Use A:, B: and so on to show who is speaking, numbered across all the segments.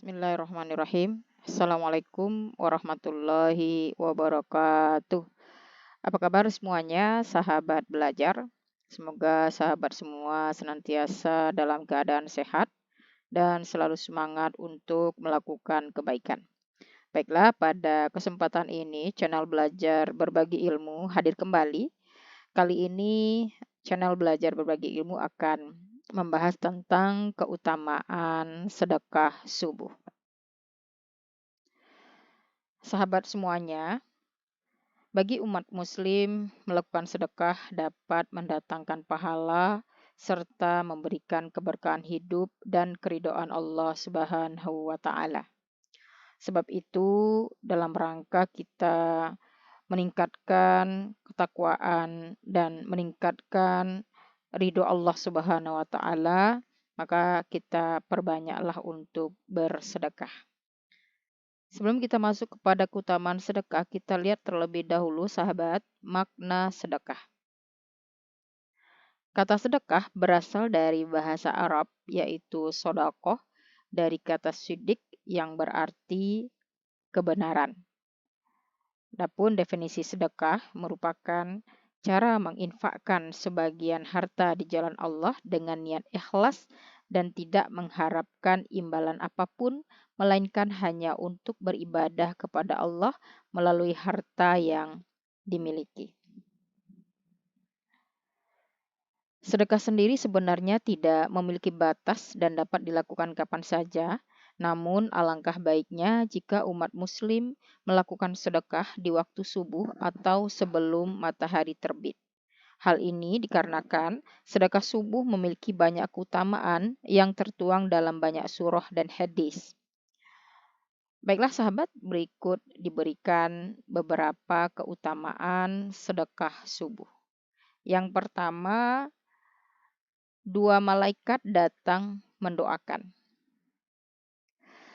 A: Bismillahirrahmanirrahim. Assalamualaikum warahmatullahi wabarakatuh. Apa kabar semuanya, sahabat belajar? Semoga sahabat semua senantiasa dalam keadaan sehat dan selalu semangat untuk melakukan kebaikan. Baiklah, pada kesempatan ini channel Belajar Berbagi Ilmu hadir kembali. Kali ini channel Belajar Berbagi Ilmu akan membahas tentang keutamaan sedekah subuh. Sahabat semuanya, bagi umat muslim melakukan sedekah dapat mendatangkan pahala serta memberikan keberkahan hidup dan keridhaan Allah Subhanahu wa taala. Sebab itu, dalam rangka kita meningkatkan ketakwaan dan meningkatkan ridho Allah Subhanahu wa taala, maka kita perbanyaklah untuk bersedekah. Sebelum kita masuk kepada keutamaan sedekah, kita lihat terlebih dahulu sahabat makna sedekah. Kata sedekah berasal dari bahasa Arab yaitu sodakoh dari kata sidik yang berarti kebenaran. Adapun definisi sedekah merupakan cara menginfakkan sebagian harta di jalan Allah dengan niat ikhlas dan tidak mengharapkan imbalan apapun, melainkan hanya untuk beribadah kepada Allah melalui harta yang dimiliki. Sedekah sendiri sebenarnya tidak memiliki batas dan dapat dilakukan kapan saja. Namun alangkah baiknya jika umat muslim melakukan sedekah di waktu subuh atau sebelum matahari terbit. Hal ini dikarenakan sedekah subuh memiliki banyak keutamaan yang tertuang dalam banyak surah dan hadis. Baiklah sahabat, berikut diberikan beberapa keutamaan sedekah subuh. Yang pertama, 2 malaikat datang mendoakan.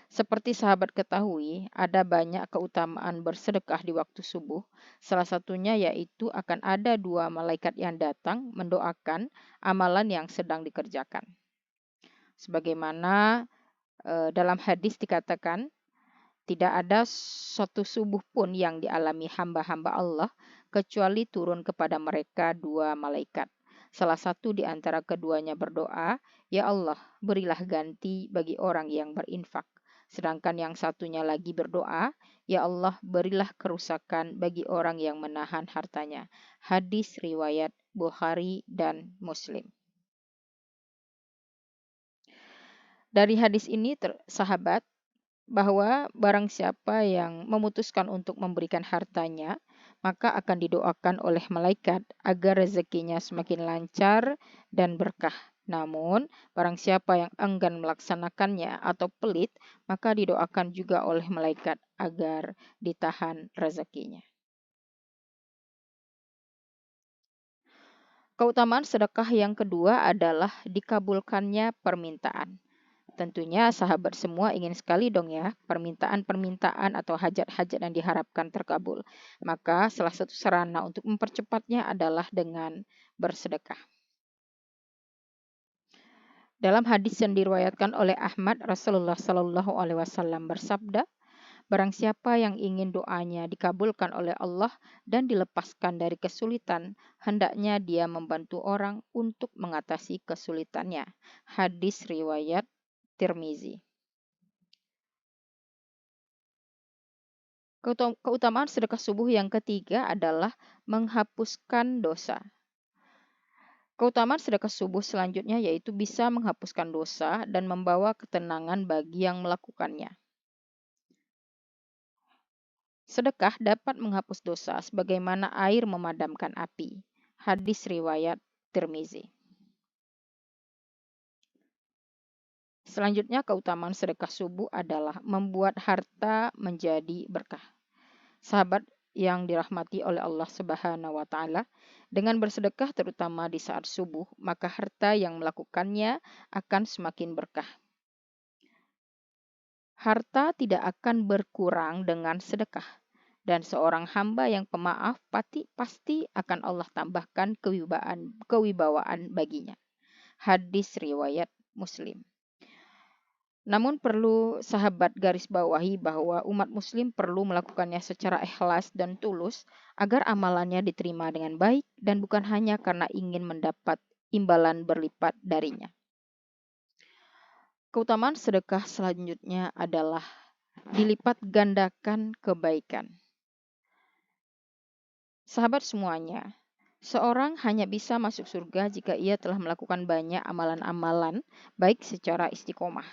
A: Seperti sahabat ketahui, ada banyak keutamaan bersedekah di waktu subuh. Salah satunya yaitu akan ada 2 malaikat yang datang mendoakan amalan yang sedang dikerjakan. Sebagaimana dalam hadis dikatakan, tidak ada suatu subuh pun yang dialami hamba-hamba Allah kecuali turun kepada mereka 2 malaikat. Salah satu di antara keduanya berdoa, "Ya Allah, berilah ganti bagi orang yang berinfak." Sedangkan yang satunya lagi berdoa, "Ya Allah, berilah kerusakan bagi orang yang menahan hartanya." Hadis riwayat Bukhari dan Muslim. Dari hadis ini, sahabat, bahwa barang siapa yang memutuskan untuk memberikan hartanya, maka akan didoakan oleh malaikat agar rezekinya semakin lancar dan berkah. Namun, barang siapa yang enggan melaksanakannya atau pelit, maka didoakan juga oleh malaikat agar ditahan rezekinya. Keutamaan sedekah yang kedua adalah dikabulkannya permintaan. Tentunya sahabat semua ingin sekali dong ya permintaan-permintaan atau hajat-hajat yang diharapkan terkabul. Maka salah satu sarana untuk mempercepatnya adalah dengan bersedekah. Dalam hadis yang diriwayatkan oleh Ahmad, Rasulullah Shallallahu Alaihi Wasallam bersabda, barang siapa yang ingin doanya dikabulkan oleh Allah dan dilepaskan dari kesulitan, hendaknya dia membantu orang untuk mengatasi kesulitannya. Hadis riwayat Tirmizi. Keutamaan sedekah subuh yang ketiga adalah menghapuskan dosa. Keutamaan sedekah subuh selanjutnya yaitu bisa menghapuskan dosa dan membawa ketenangan bagi yang melakukannya. Sedekah dapat menghapus dosa sebagaimana air memadamkan api. Hadis riwayat Tirmizi. Selanjutnya keutamaan sedekah subuh adalah membuat harta menjadi berkah. Sahabat yang dirahmati oleh Allah Subhanahu wa taala, dengan bersedekah terutama di saat subuh, maka harta yang melakukannya akan semakin berkah. Harta tidak akan berkurang dengan sedekah, dan seorang hamba yang pemaaf pasti akan Allah tambahkan kewibawaan baginya. Hadis riwayat Muslim. Namun perlu sahabat garis bawahi bahwa umat muslim perlu melakukannya secara ikhlas dan tulus agar amalannya diterima dengan baik dan bukan hanya karena ingin mendapat imbalan berlipat darinya. Keutamaan sedekah selanjutnya adalah dilipat gandakan kebaikan. Sahabat semuanya, seorang hanya bisa masuk surga jika ia telah melakukan banyak amalan-amalan baik secara istiqomah.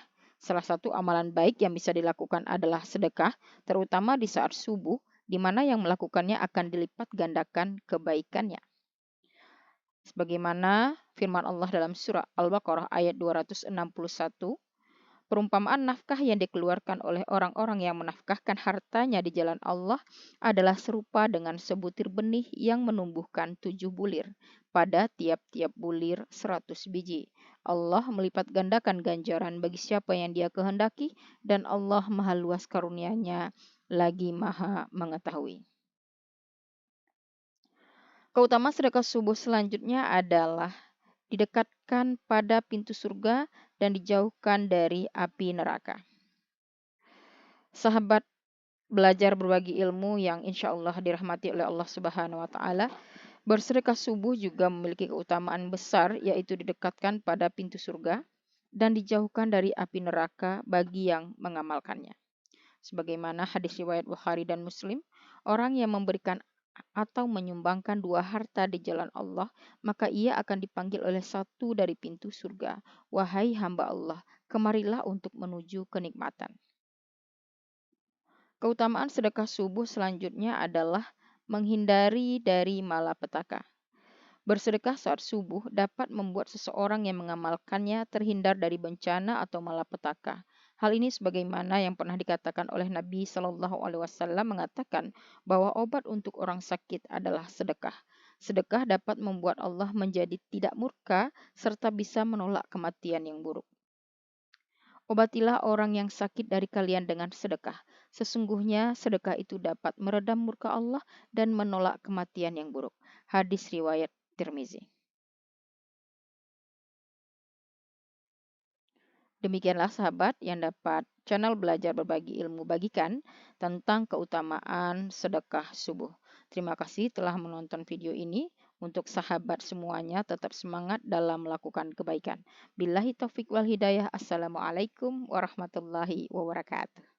A: Salah satu amalan baik yang bisa dilakukan adalah sedekah, terutama di saat subuh, di mana yang melakukannya akan dilipat gandakan kebaikannya. Sebagaimana firman Allah dalam surah Al-Baqarah ayat 261, perumpamaan nafkah yang dikeluarkan oleh orang-orang yang menafkahkan hartanya di jalan Allah adalah serupa dengan sebutir benih yang menumbuhkan 7 bulir. Pada tiap-tiap bulir 100 biji. Allah melipat gandakan ganjaran bagi siapa yang dia kehendaki dan Allah maha luas karunia-Nya lagi maha mengetahui. Keutamaan sedekah subuh selanjutnya adalah didekatkan pada pintu surga dan dijauhkan dari api neraka. Sahabat belajar berbagi ilmu yang insya Allah dirahmati oleh Allah Subhanahu wa Ta'ala, bersedekah subuh juga memiliki keutamaan besar, yaitu didekatkan pada pintu surga dan dijauhkan dari api neraka bagi yang mengamalkannya. Sebagaimana hadis riwayat Bukhari dan Muslim, orang yang memberikan atau menyumbangkan 2 harta di jalan Allah, maka ia akan dipanggil oleh satu dari pintu surga. Wahai hamba Allah, kemarilah untuk menuju kenikmatan. Keutamaan sedekah subuh selanjutnya adalah menghindari dari malapetaka. Bersedekah saat subuh dapat membuat seseorang yang mengamalkannya terhindar dari bencana atau malapetaka. Hal ini sebagaimana yang pernah dikatakan oleh Nabi Shallallahu Alaihi Wasallam mengatakan bahwa obat untuk orang sakit adalah sedekah. Sedekah dapat membuat Allah menjadi tidak murka serta bisa menolak kematian yang buruk. Obatilah orang yang sakit dari kalian dengan sedekah. Sesungguhnya sedekah itu dapat meredam murka Allah dan menolak kematian yang buruk. Hadis riwayat Tirmizi. Demikianlah sahabat yang dapat channel belajar berbagi ilmu bagikan tentang keutamaan sedekah subuh. Terima kasih telah menonton video ini. Untuk sahabat semuanya tetap semangat dalam melakukan kebaikan. Billahi taufik wal hidayah. Assalamualaikum warahmatullahi wabarakatuh.